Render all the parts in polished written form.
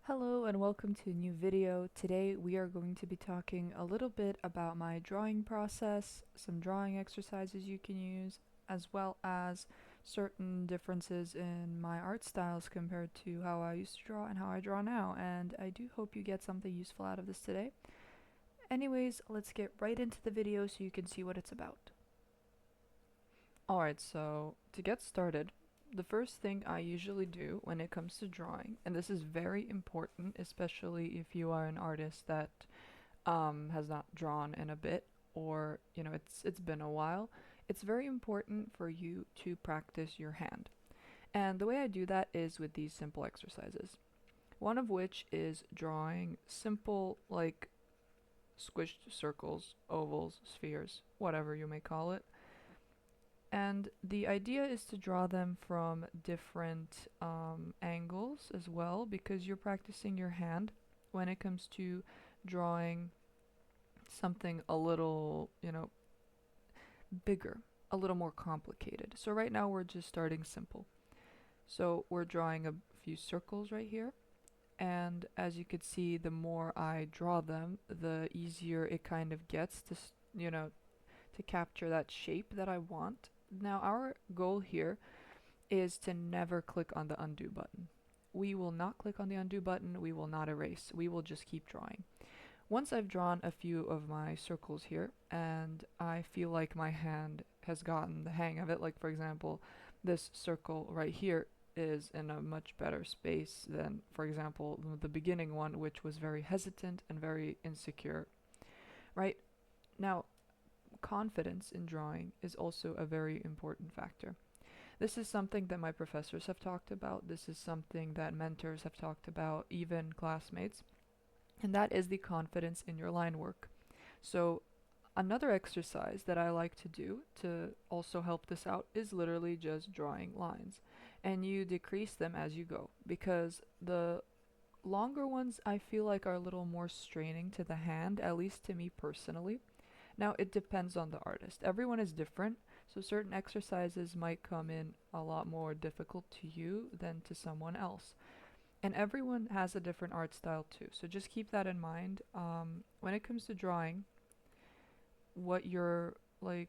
Hello and welcome to a new video. Today we are going to be talking a little bit about my drawing process, some drawing exercises you can use, as well as certain differences in my art styles compared to how I used to draw and how I draw now, and I do hope you get something useful out of this today. Anyways, let's get right into the video so you can see what it's about. Alright, so to get started, the first thing I usually do when it comes to drawing, and this is very important, especially if you are an artist that has not drawn in a bit, or it's been a while, it's very important for you to practice your hand. And the way I do that is with these simple exercises. One of which is drawing simple, like squished circles, ovals, spheres, whatever you may call it. And the idea is to draw them from different angles as well, because you're practicing your hand when it comes to drawing something a little, bigger, a little more complicated. So right now we're just starting simple. So we're drawing a few circles right here. And as you could see, the more I draw them, the easier it kind of gets to capture that shape that I want. Now our goal here is to never click on the undo button. We will not click on the undo button, we will not erase, we will just keep drawing. Once I've drawn a few of my circles here and I feel like my hand has gotten the hang of it, like for example this circle right here is in a much better space than, for example, the beginning one, which was very hesitant and very insecure. Right? Now, confidence in drawing is also a very important factor. This is something that my professors have talked about. This is something that mentors have talked about, even classmates. And that is the confidence in your line work. So another exercise that I like to do to also help this out is literally just drawing lines. And you decrease them as you go, because the longer ones I feel like are a little more straining to the hand, at least to me personally. Now, it depends on the artist. Everyone is different, so certain exercises might come in a lot more difficult to you than to someone else. And everyone has a different art style too, so just keep that in mind. When it comes to drawing, what you're like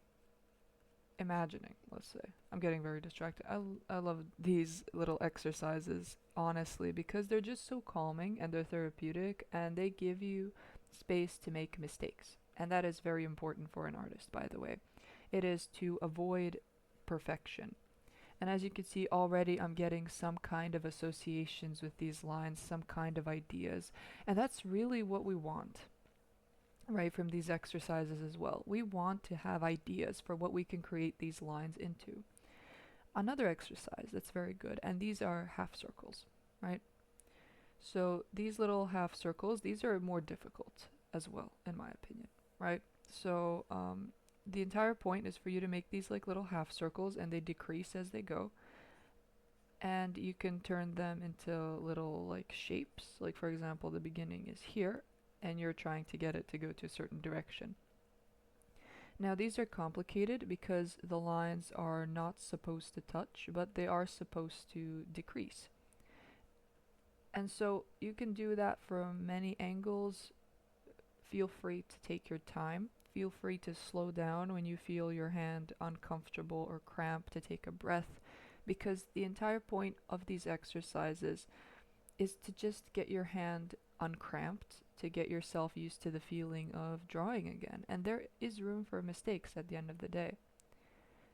imagining, let's say. I'm getting very distracted. I love these little exercises, honestly, because they're just so calming and they're therapeutic and they give you space to make mistakes. And that is very important for an artist, by the way. It is to avoid perfection. And as you can see already, I'm getting some kind of associations with these lines, some kind of ideas. And that's really what we want, right, from these exercises as well. We want to have ideas for what we can create these lines into. Another exercise that's very good, and these are half circles, right? So these little half circles, these are more difficult as well, in my opinion, right? So the entire point is for you to make these like little half circles, and they decrease as they go. And you can turn them into little like shapes. Like for example, the beginning is here, and you're trying to get it to go to a certain direction. Now these are complicated because the lines are not supposed to touch, but they are supposed to decrease. And so you can do that from many angles. Feel free to take your time. Feel free to slow down when you feel your hand uncomfortable or cramped, to take a breath, because the entire point of these exercises is to just get your hand uncramped, to get yourself used to the feeling of drawing again. And there is room for mistakes at the end of the day.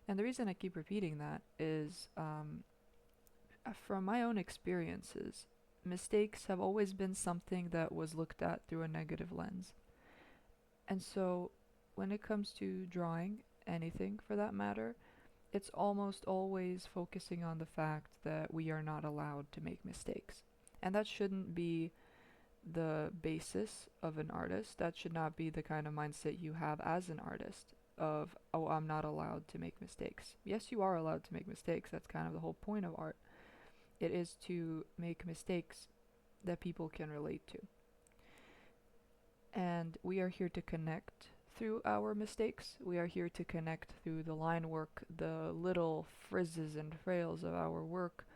And the reason I keep repeating that is from my own experiences, mistakes have always been something that was looked at through a negative lens. And so when it comes to drawing, anything for that matter, it's almost always focusing on the fact that we are not allowed to make mistakes. And that shouldn't be the basis of an artist. That should not be the kind of mindset you have as an artist of, oh, I'm not allowed to make mistakes. Yes, you are allowed to make mistakes. That's kind of the whole point of art. It is to make mistakes that people can relate to. And we are here to connect through our mistakes. We are here to connect through the line work, the little frizzes and frails of our work.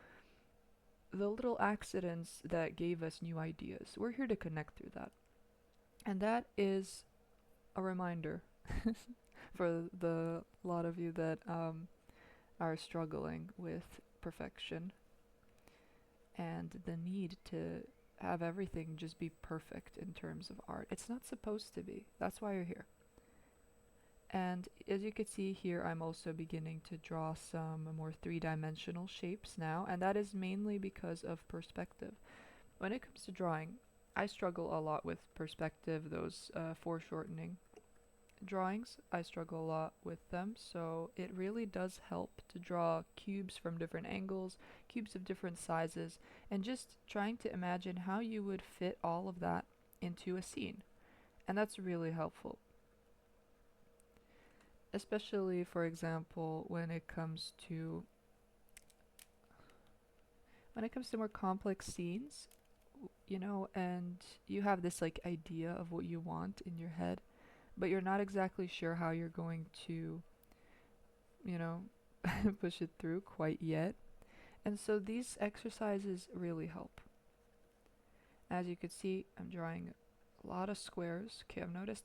the little accidents that gave us new ideas. We're here to connect through that. And that is a reminder for the lot of you that are struggling with perfection and the need to have everything just be perfect in terms of art. It's not supposed to be. That's why you're here. And as you can see here, I'm also beginning to draw some more three-dimensional shapes now, and that is mainly because of perspective. When it comes to drawing, I struggle a lot with perspective, those foreshortening drawings. I struggle a lot with them, so it really does help to draw cubes from different angles, cubes of different sizes, and just trying to imagine how you would fit all of that into a scene. And that's really helpful. Especially, for example, when it comes to more complex scenes, you know, and you have this like idea of what you want in your head, but you're not exactly sure how you're going to, you know, push it through quite yet. And so these exercises really help. As you can see, I'm drawing a lot of squares. Okay, I've noticed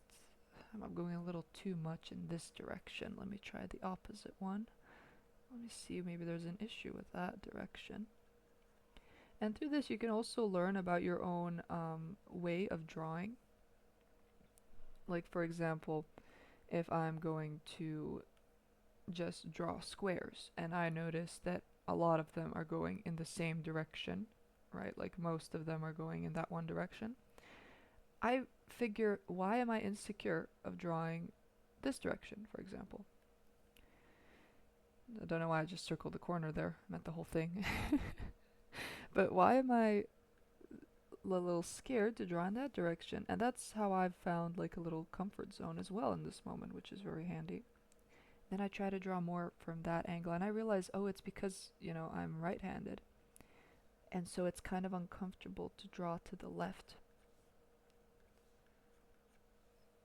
I'm going a little too much in this direction. Let me try the opposite one. Let me see, maybe there's an issue with that direction. And through this, you can also learn about your own way of drawing. Like, for example, if I'm going to just draw squares, and I notice that a lot of them are going in the same direction, right? Like, most of them are going in that one direction. I figure, why am I insecure of drawing this direction, for example? I don't know why I just circled the corner there. I meant the whole thing. But why am I a little scared to draw in that direction? And that's how I've found like a little comfort zone as well in this moment, which is very handy. Then I try to draw more from that angle, and I realize, oh, it's because, you know, I'm right-handed. And so it's kind of uncomfortable to draw to the left.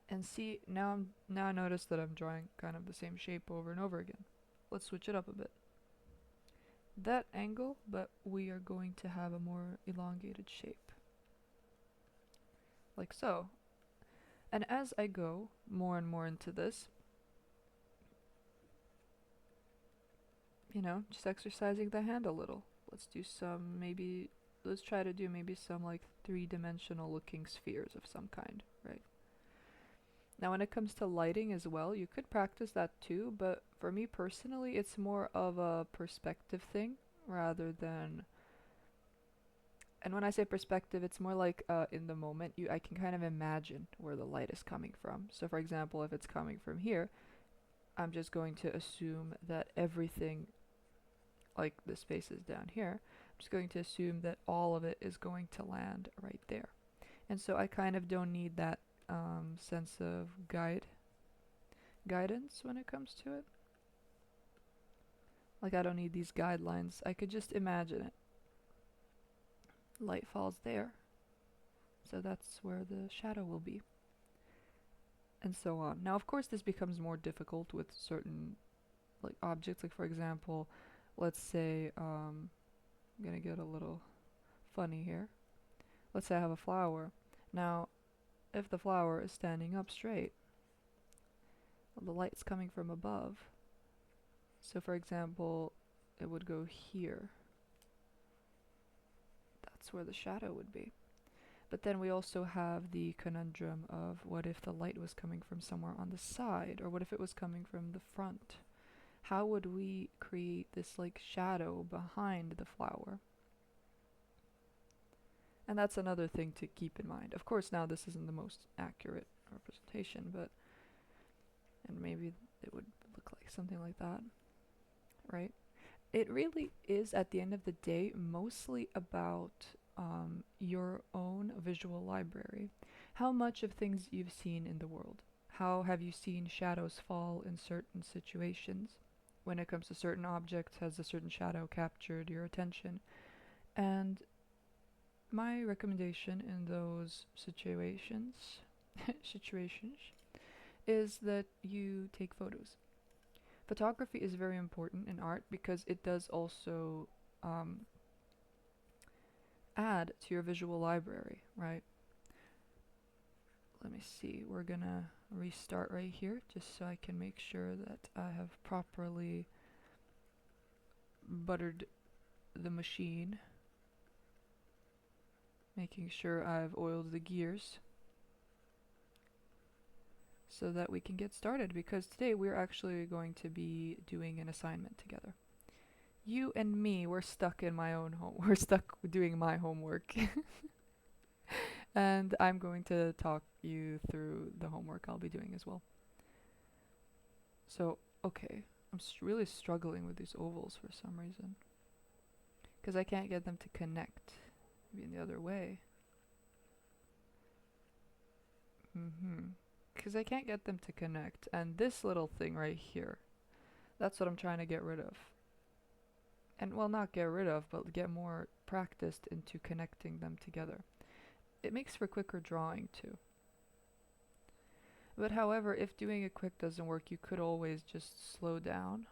And see, now I notice that I'm drawing kind of the same shape over and over again. Let's switch it up a bit. That angle, but we are going to have a more elongated shape. Like so. And as I go more and more into this, you know, just exercising the hand a little. Let's try to do maybe some like three-dimensional looking spheres of some kind, right? Now when it comes to lighting as well, you could practice that too, but for me personally, it's more of a perspective thing rather than, and when I say perspective, it's more like in the moment, I can kind of imagine where the light is coming from. So for example, if it's coming from here, I'm just going to assume that everything, like the spaces down here, I'm just going to assume that all of it is going to land right there. And so I kind of don't need that sense of guidance when it comes to it. Like, I don't need these guidelines. I could just imagine it. Light falls there, so that's where the shadow will be. And so on. Now, of course, this becomes more difficult with certain like objects. Like, for example, let's say I'm gonna get a little funny here. Let's say I have a flower. Now, if the flower is standing up straight, well, the light's coming from above. So for example, it would go here. That's where the shadow would be. But then we also have the conundrum of what if the light was coming from somewhere on the side, or what if it was coming from the front? How would we create this like shadow behind the flower? And that's another thing to keep in mind. Of course, now this isn't the most accurate representation, but and maybe it would look like something like that, right? It really is, at the end of the day, mostly about your own visual library. How much of things you've seen in the world? How have you seen shadows fall in certain situations? When it comes to certain objects, has a certain shadow captured your attention? And my recommendation in those situations is that you take photos. Photography is very important in art because it does also add to your visual library, right? Let me see, we're gonna restart right here just so I can make sure that I have properly buttered the machine, making sure I've oiled the gears so that we can get started, because today we're actually going to be doing an assignment together. You and me, we're stuck in my own home. We're stuck doing my homework. And I'm going to talk you through the homework I'll be doing as well. So, okay, I'm really struggling with these ovals for some reason, because I can't get them to connect. Maybe in the other way. Because I can't get them to connect. And this little thing right here, that's what I'm trying to get rid of. And, well, not get rid of, but get more practiced into connecting them together. It makes for quicker drawing too. But however, if doing it quick doesn't work, you could always just slow down.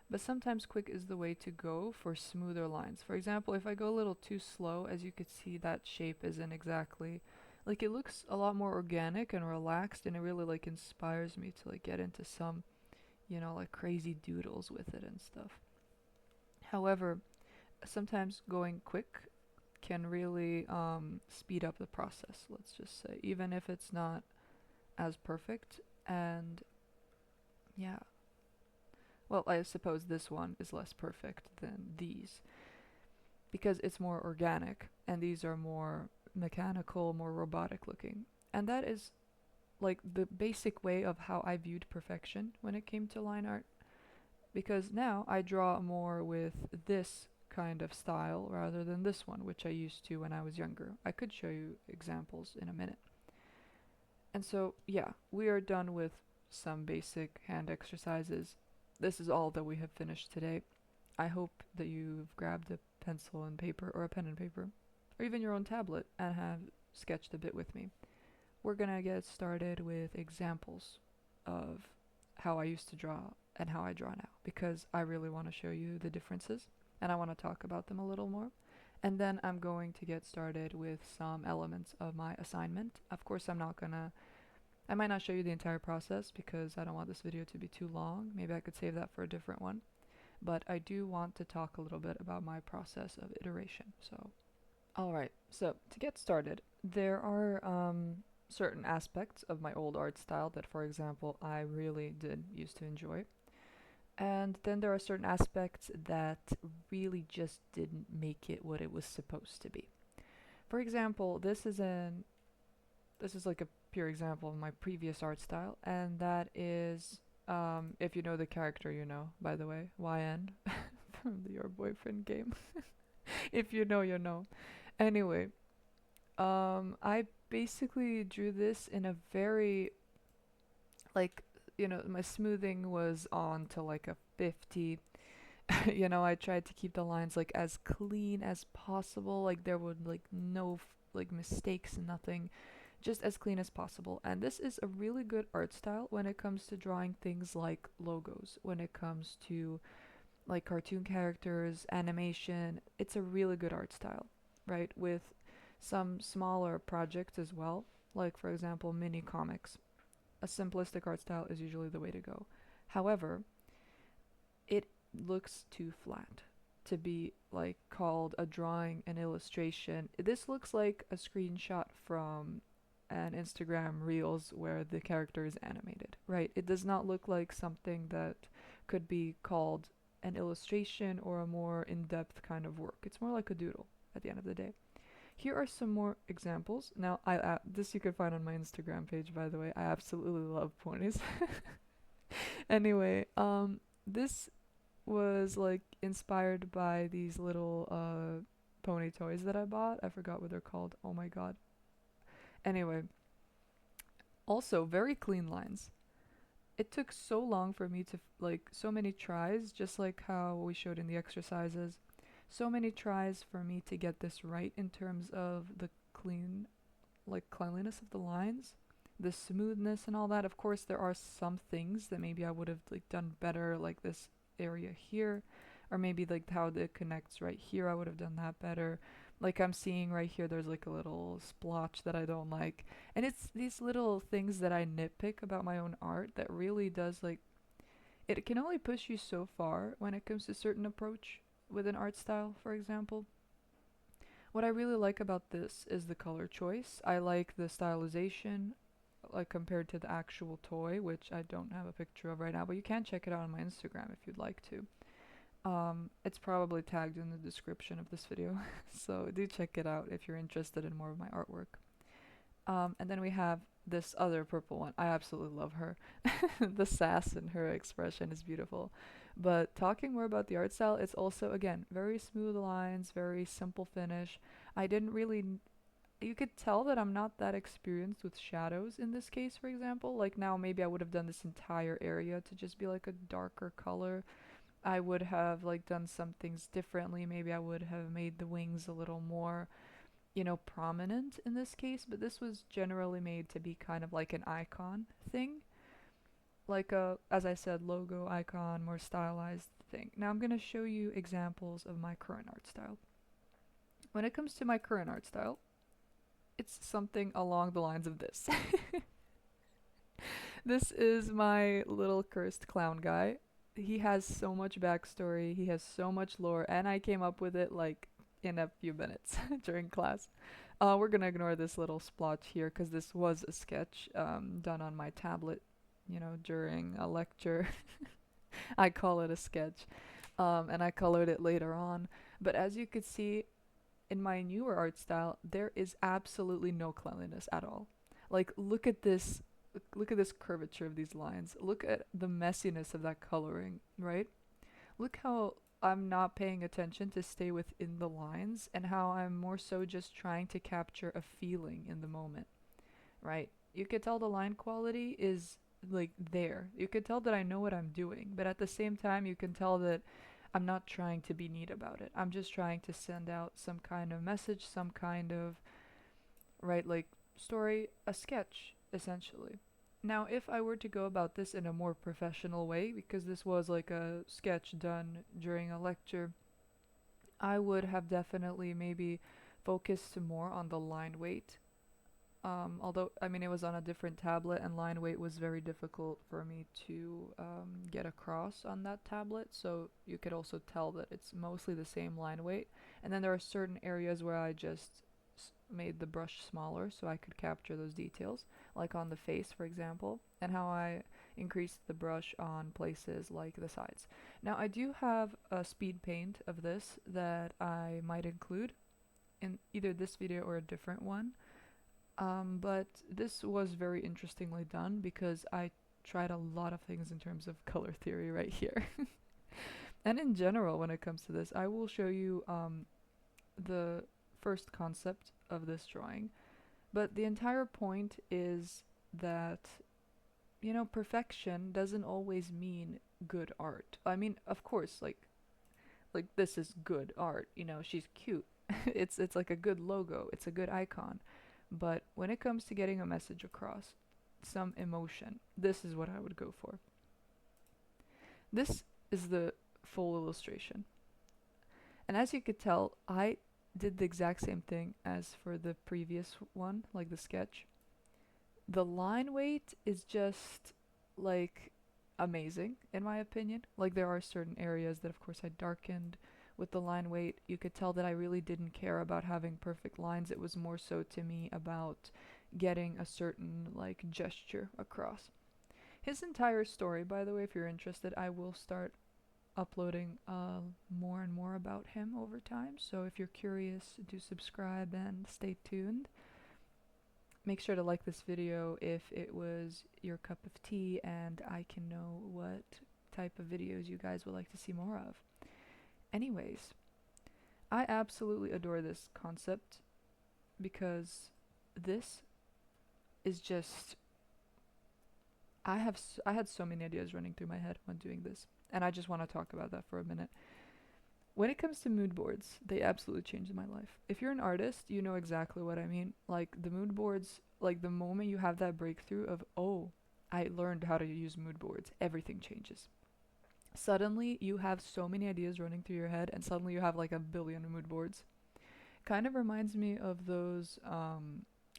But sometimes quick is the way to go for smoother lines. For example, if I go a little too slow, as you could see, that shape isn't exactly, like, it looks a lot more organic and relaxed, and it really like inspires me to like get into some, you know, like crazy doodles with it and stuff. However, sometimes going quick can really speed up the process, let's just say, even if it's not as perfect. And yeah, well, I suppose this one is less perfect than these because it's more organic, and these are more mechanical, more robotic looking. And that is like the basic way of how I viewed perfection when it came to line art, because now I draw more with this kind of style rather than this one, which I used to when I was younger. I could show you examples in a minute. And so, yeah, we are done with some basic hand exercises. This is all that we have finished today. I hope that you've grabbed a pencil and paper, or a pen and paper, or even your own tablet, and have sketched a bit with me. We're gonna get started with examples of how I used to draw and how I draw now, because I really want to show you the differences and I want to talk about them a little more. And then I'm going to get started with some elements of my assignment. Of course, I might not show you the entire process because I don't want this video to be too long. Maybe I could save that for a different one. But I do want to talk a little bit about my process of iteration. So, alright, so to get started, there are certain aspects of my old art style that, for example, I really did used to enjoy. And then there are certain aspects that really just didn't make it what it was supposed to be. For example, this is like a pure example of my previous art style, and that is, if you know the character, you know, by the way, YN from the Your Boyfriend game. If you know, you know. Anyway, I basically drew this in a very, like, you know, my smoothing was on to like a 50. You know, I tried to keep the lines like as clean as possible, like there would like no like mistakes, nothing, just as clean as possible. And this is a really good art style when it comes to drawing things like logos, when it comes to like cartoon characters, animation. It's a really good art style, right? With some smaller projects as well, like for example mini comics. A simplistic art style is usually the way to go. However, it looks too flat to be like called a drawing, an illustration. This looks like a screenshot from an Instagram Reels where the character is animated, right? It does not look like something that could be called an illustration or a more in-depth kind of work. It's more like a doodle at the end of the day. Here are some more examples. Now, this you can find on my Instagram page, by the way. I absolutely love ponies. Anyway, this was like inspired by these little pony toys that I bought. I forgot what they're called. Oh my god. Anyway, also very clean lines. It took so long for me to like so many tries, just like how we showed in the exercises. So many tries for me to get this right in terms of the cleanliness of the lines, the smoothness and all that. Of course, there are some things that maybe I would have like done better, like this area here, Or maybe like how it connects right here, I would have done that better. Like I'm seeing right here, there's like a little splotch that I don't like. And it's these little things that I nitpick about my own art that really does like, it can only push you so far when it comes to certain approach with an art style, for example. What I really like about this is the color choice. I like the stylization, like compared to the actual toy, which I don't have a picture of right now, but you can check it out on my Instagram if you'd like to. It's probably tagged in the description of this video, so do check it out if you're interested in more of my artwork. And then we have this other purple one. I absolutely love her. The sass in her expression is beautiful. But talking more about the art style, it's also, again, very smooth lines, very simple finish. I didn't really. You could tell that I'm not that experienced with shadows in this case, for example. Like now, maybe I would have done this entire area to just be like a darker color. I would have like done some things differently. Maybe I would have made the wings a little more, prominent in this case, but this was generally made to be kind of like an icon thing. Like a, as I said, logo icon, more stylized thing. Now I'm going to show you examples of my current art style. When it comes to my current art style, it's something along the lines of this. This is my little cursed clown guy. He has so much backstory, he has so much lore, and I came up with it like in a few minutes during class. We're gonna ignore this little splotch here because this was a sketch done on my tablet, during a lecture. I call it a sketch, and I colored it later on. But as you could see, in my newer art style, there is absolutely no cleanliness at all. Like, look at this. Look at this curvature of these lines. Look at the messiness of that coloring, right? Look how I'm not paying attention to stay within the lines and how I'm more so just trying to capture a feeling in the moment, right? You could tell the line quality is like there. You could tell that I know what I'm doing, but at the same time, you can tell that I'm not trying to be neat about it. I'm just trying to send out some kind of message, some kind of, right, like story, a sketch, essentially. Now, if I were to go about this in a more professional way, because this was like a sketch done during a lecture, I would have definitely maybe focused more on the line weight. Although, I mean, it was on a different tablet, and line weight was very difficult for me to get across on that tablet. So you could also tell that it's mostly the same line weight. And then there are certain areas where I just made the brush smaller so I could capture those details, like on the face, for example, and how I increased the brush on places like the sides. Now, I do have a speed paint of this that I might include in either this video or a different one. But this was very interestingly done because I tried a lot of things in terms of color theory right here. And in general, when it comes to this, I will show you the first concept of this drawing. But the entire point is that, perfection doesn't always mean good art. I mean, of course, like this is good art, she's cute. It's like a good logo, it's a good icon. But when it comes to getting a message across, some emotion, this is what I would go for. This is the full illustration. And as you could tell, I did the exact same thing as for the previous one, like the sketch. The line weight is just like amazing in my opinion. Like there are certain areas that of course I darkened with the line weight. You could tell that I really didn't care about having perfect lines. It was more so to me about getting a certain like gesture across. His entire story, by the way, if you're interested, I will start uploading more and more about him over time. So if you're curious, do subscribe and stay tuned. Make sure to like this video if it was your cup of tea and I can know what type of videos you guys would like to see more of. Anyways, I absolutely adore this concept because this is just I had so many ideas running through my head when doing this, and I just want to talk about that for a minute. When it comes to mood boards, they absolutely changed my life. If you're an artist, you know exactly what I mean. Like the mood boards, like the moment you have that breakthrough of, oh, I learned how to use mood boards, everything changes. Suddenly you have so many ideas running through your head, and suddenly you have like a billion mood boards. Kind of reminds me of those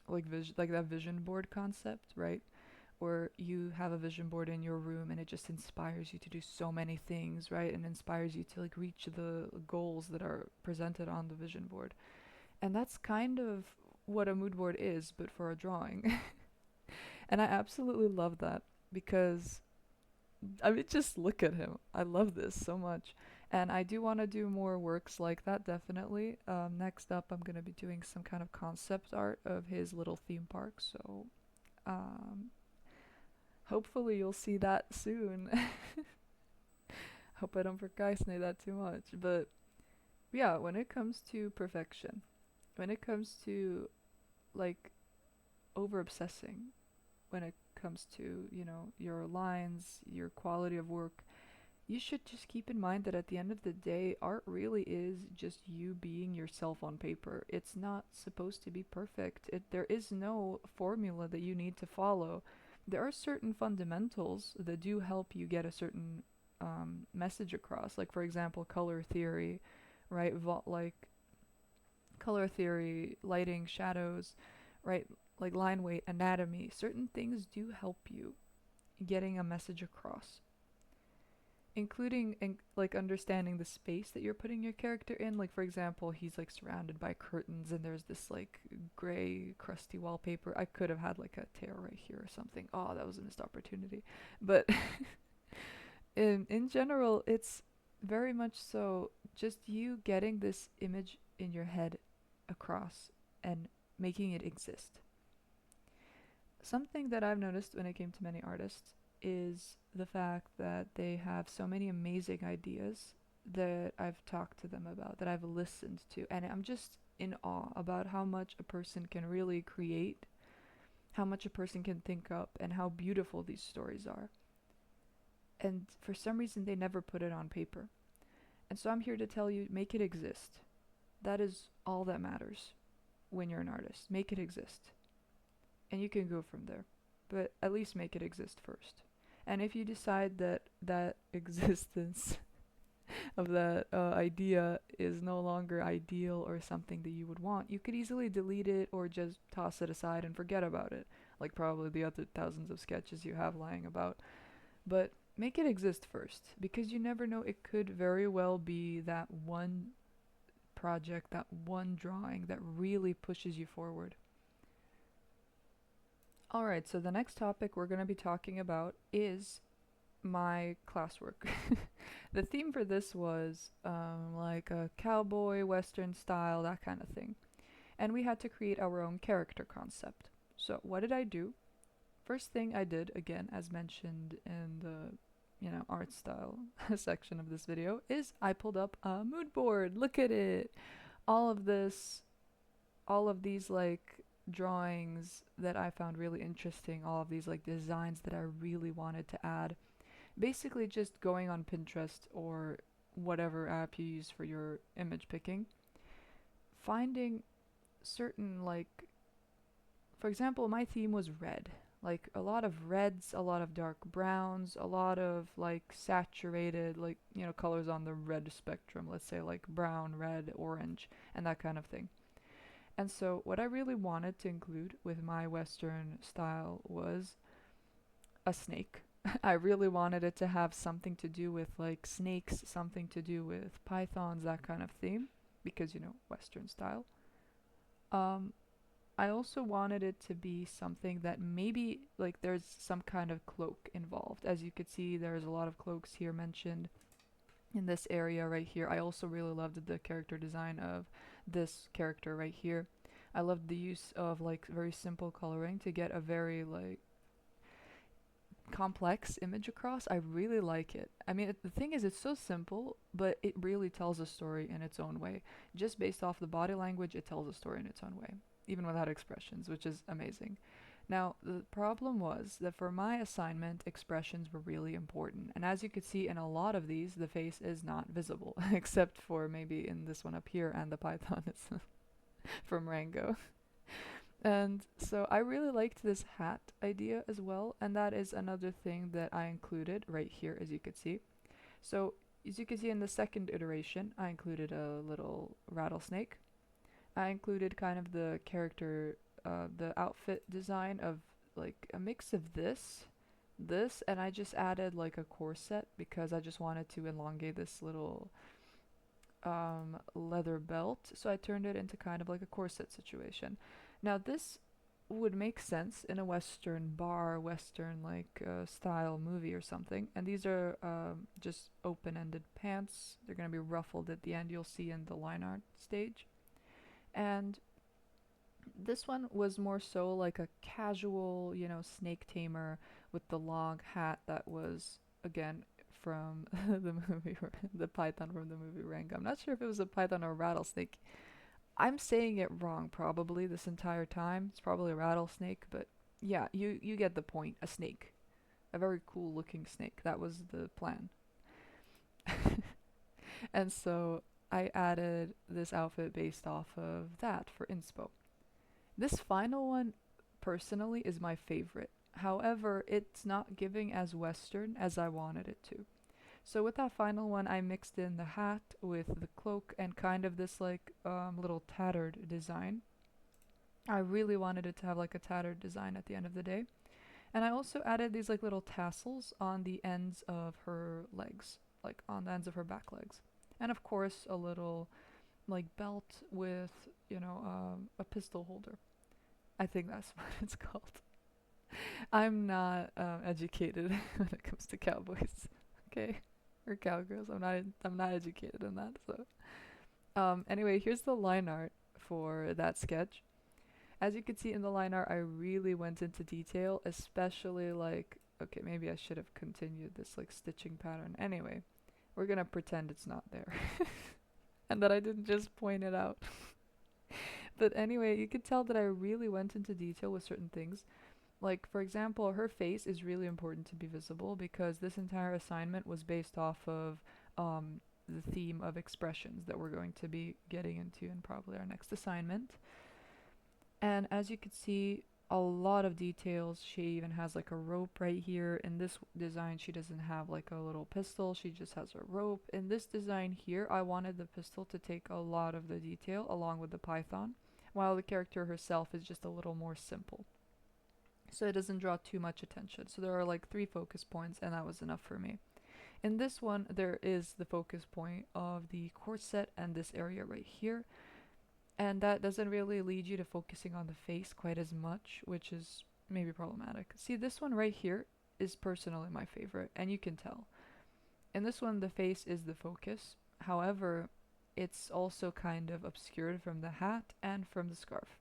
like that vision board concept, right? Where you have a vision board in your room and it just inspires you to do so many things, right? And inspires you to like reach the goals that are presented on the vision board. And that's kind of what a mood board is, but for a drawing. And I absolutely love that because I mean, just look at him. I love this so much. And I do want to do more works like that, definitely. Next up, I'm going to be doing some kind of concept art of his little theme park. So um, hopefully you'll see that soon. Hope I don't procrastinate that too much. But yeah, when it comes to perfection, when it comes to like over obsessing, when it comes to, your lines, your quality of work, you should just keep in mind that at the end of the day, art really is just you being yourself on paper. It's not supposed to be perfect. There is no formula that you need to follow. There are certain fundamentals that do help you get a certain message across. Like, for example, color theory, right? Like color theory, lighting, shadows, right? Like line weight, anatomy. Certain things do help you getting a message across, including like understanding the space that you're putting your character in. Like, for example, he's like surrounded by curtains and there's this like gray crusty wallpaper. I could have had like a tear right here or something. Oh, that was a missed opportunity. But in general, it's very much so just you getting this image in your head across and making it exist. Something that I've noticed when it came to many artists is the fact that they have so many amazing ideas that I've talked to them about, that I've listened to, and I'm just in awe about how much a person can really create, how much a person can think up, and how beautiful these stories are. And for some reason, they never put it on paper. And so I'm here to tell you, make it exist. That is all that matters when you're an artist. Make it exist. And you can go from there. But at least make it exist first. And if you decide that that existence of that idea is no longer ideal or something that you would want, you could easily delete it or just toss it aside and forget about it, like probably the other thousands of sketches you have lying about. But make it exist first, because you never know, it could very well be that one project, that one drawing that really pushes you forward. Alright, so the next topic we're going to be talking about is my classwork. The theme for this was like a cowboy, western style, that kind of thing. And we had to create our own character concept. So, what did I do? First thing I did, again, as mentioned in the art style section of this video, is I pulled up a mood board. Look at it. All of this, all of these like drawings that I found really interesting, all of these like designs that I really wanted to add. Basically just going on Pinterest or whatever app you use for your image picking, finding certain like, for example, my theme was red. Like a lot of reds, a lot of dark browns, a lot of like saturated, like, colors on the red spectrum. Let's say like brown, red, orange, and that kind of thing. And so, what I really wanted to include with my Western style was a snake. I really wanted it to have something to do with like snakes, something to do with pythons, that kind of theme, because, Western style. Um, I also wanted it to be something that maybe like there's some kind of cloak involved. As you could see, there's a lot of cloaks here mentioned in this area right here. I also really loved the character design of this character right here. I loved the use of like very simple coloring to get a very like complex image across. I really like it. I mean, the thing is, it's so simple, but it really tells a story in its own way. Just based off the body language, it tells a story in its own way, even without expressions, which is amazing. Now, the problem was that for my assignment, expressions were really important. And as you could see in a lot of these, the face is not visible, except for maybe in this one up here and the python it's from Rango. And so I really liked this hat idea as well, and that is another thing that I included right here, as you could see. So as you can see in the second iteration, I included a little rattlesnake. I included kind of the character, the outfit design of like a mix of this, and I just added like a corset because I just wanted to elongate this little leather belt. So I turned it into kind of like a corset situation. Now this would make sense in a Western bar, Western like style movie or something. And these are just open-ended pants. They're gonna be ruffled at the end. You'll see in the line art stage. And this one was more so like a casual, snake tamer with the long hat that was again from the movie, the python from the movie Rango. I'm not sure if it was a python or a rattlesnake. I'm saying it wrong probably this entire time. It's probably a rattlesnake, but yeah, you get the point. A snake, a very cool looking snake. That was the plan. And so I added this outfit based off of that for inspo. This final one, personally, is my favorite. However, it's not giving as Western as I wanted it to. So with that final one, I mixed in the hat with the cloak and kind of this like little tattered design. I really wanted it to have like a tattered design at the end of the day. And I also added these like little tassels on the ends of her legs, like on the ends of her back legs. And of course, a little like belt with, a pistol holder. I think that's what it's called. I'm not educated when it comes to cowboys, okay, or cowgirls. I'm not educated in that. So, anyway, here's the line art for that sketch. As you can see in the line art, I really went into detail, especially like, okay, maybe I should have continued this like stitching pattern. Anyway, we're gonna pretend it's not there, and that I didn't just point it out. But anyway, you could tell that I really went into detail with certain things. Like, for example, her face is really important to be visible because this entire assignment was based off of the theme of expressions that we're going to be getting into in probably our next assignment. And as you can see, a lot of details. She even has like a rope right here. In this design, she doesn't have like a little pistol. She just has a rope. In this design here, I wanted the pistol to take a lot of the detail along with the python, while the character herself is just a little more simple. So it doesn't draw too much attention. So there are like 3 focus points, and that was enough for me. In this one, there is the focus point of the corset and this area right here. And that doesn't really lead you to focusing on the face quite as much, which is maybe problematic. See, this one right here is personally my favorite, and you can tell. In this one, the face is the focus. However, it's also kind of obscured from the hat and from the scarf.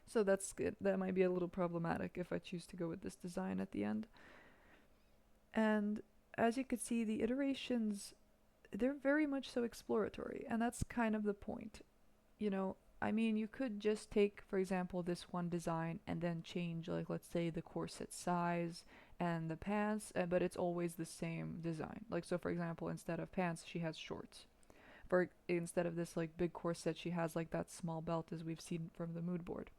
So that's good. That might be a little problematic if I choose to go with this design at the end. And as you can see, the iterations, they're very much so exploratory, and that's kind of the point. You could just take, for example, this one design and then change, like, let's say the corset size and the pants, but it's always the same design. Like, so for example, instead of pants, she has shorts. Instead of this, like, big corset, she has, like, that small belt as we've seen from the mood board.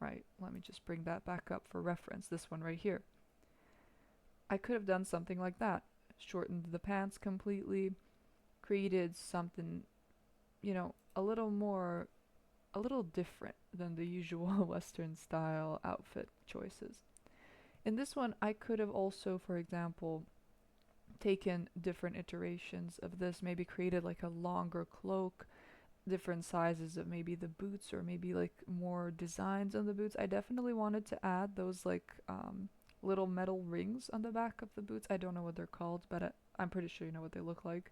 Right, let me just bring that back up for reference, this one right here. I could have done something like that. Shortened the pants completely, created something, a little different than the usual Western style outfit choices. In this one, I could have also, for example, taken different iterations of this, maybe created like a longer cloak, different sizes of maybe the boots, or maybe like more designs on the boots. I definitely wanted to add those like little metal rings on the back of the boots. I don't know what they're called, but I'm pretty sure you know what they look like.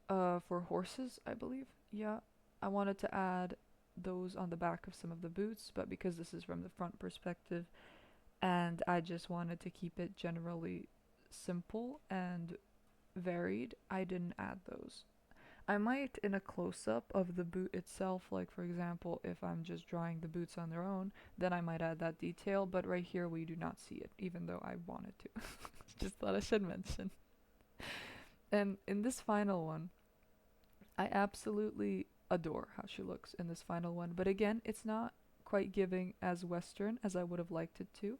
For horses, I believe. Yeah, I wanted to add those on the back of some of the boots, but because this is from the front perspective and I just wanted to keep it generally simple and varied, I didn't add those. I might in a close-up of the boot itself, like for example, if I'm just drawing the boots on their own, then I might add that detail, but right here we do not see it, even though I wanted to. Just thought I should mention. And in this final one, I absolutely adore how she looks in this final one, but again, it's not quite giving as Western as I would have liked it to,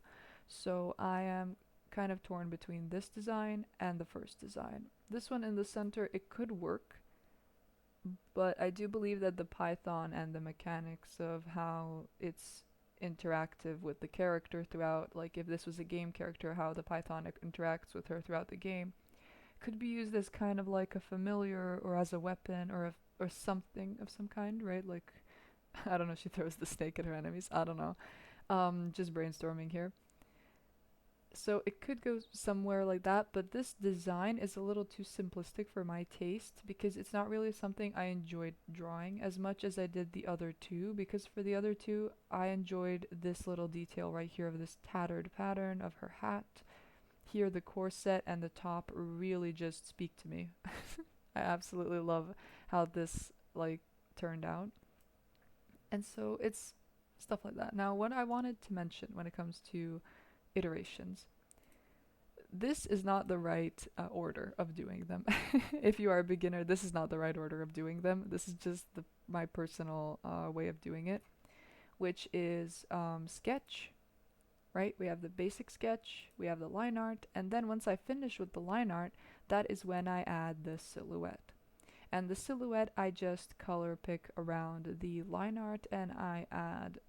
so I am kind of torn between this design and the first design. This one in the center, it could work, but I do believe that the Python and the mechanics of how it's interactive with the character throughout, like if this was a game character, how the Python interacts with her throughout the game, could be used as kind of like a familiar or as a weapon or something of some kind, right? Like, I don't know, she throws the snake at her enemies. I don't know. Just brainstorming here. So it could go somewhere like that, but this design is a little too simplistic for my taste because it's not really something I enjoyed drawing as much as I did the other two, because for the other two, I enjoyed this little detail right here of this tattered pattern of her hat. Here the corset and the top really just speak to me. I absolutely love how this like turned out. And so it's stuff like that. Now, what I wanted to mention when it comes to iterations, this is not the right order of doing them. If you are a beginner, this is not the right order of doing them. This is just my personal way of doing it, which is sketch, right? We have the basic sketch, we have the line art, and then once I finish with the line art, that is when I add the silhouette. And the silhouette, I just color pick around the line art and I add,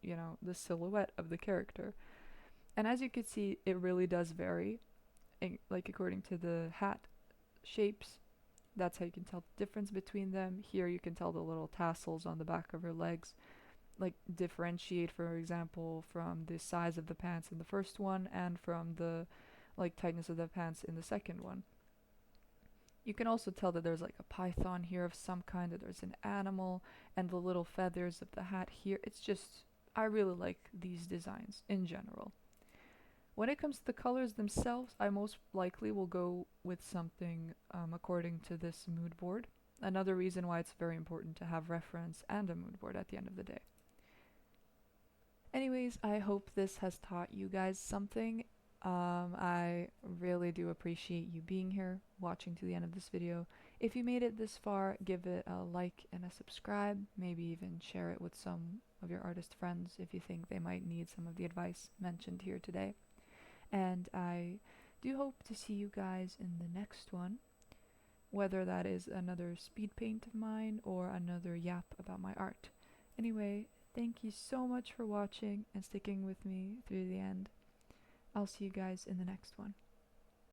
the silhouette of the character. And as you can see, it really does vary, like according to the hat shapes. That's how you can tell the difference between them. Here you can tell the little tassels on the back of her legs, like differentiate, for example, from the size of the pants in the first one and from the like tightness of the pants in the second one. You can also tell that there's like a python here of some kind, that there's an animal, and the little feathers of the hat here. It's just, I really like these designs in general. When it comes to the colors themselves, I most likely will go with something according to this mood board. Another reason why it's very important to have reference and a mood board at the end of the day. Anyways, I hope this has taught you guys something. I really do appreciate you being here, watching to the end of this video. If you made it this far, give it a like and a subscribe. Maybe even share it with some of your artist friends if you think they might need some of the advice mentioned here today. And I do hope to see you guys in the next one, whether that is another speed paint of mine or another yap about my art. Anyway, thank you so much for watching and sticking with me through the end. I'll see you guys in the next one.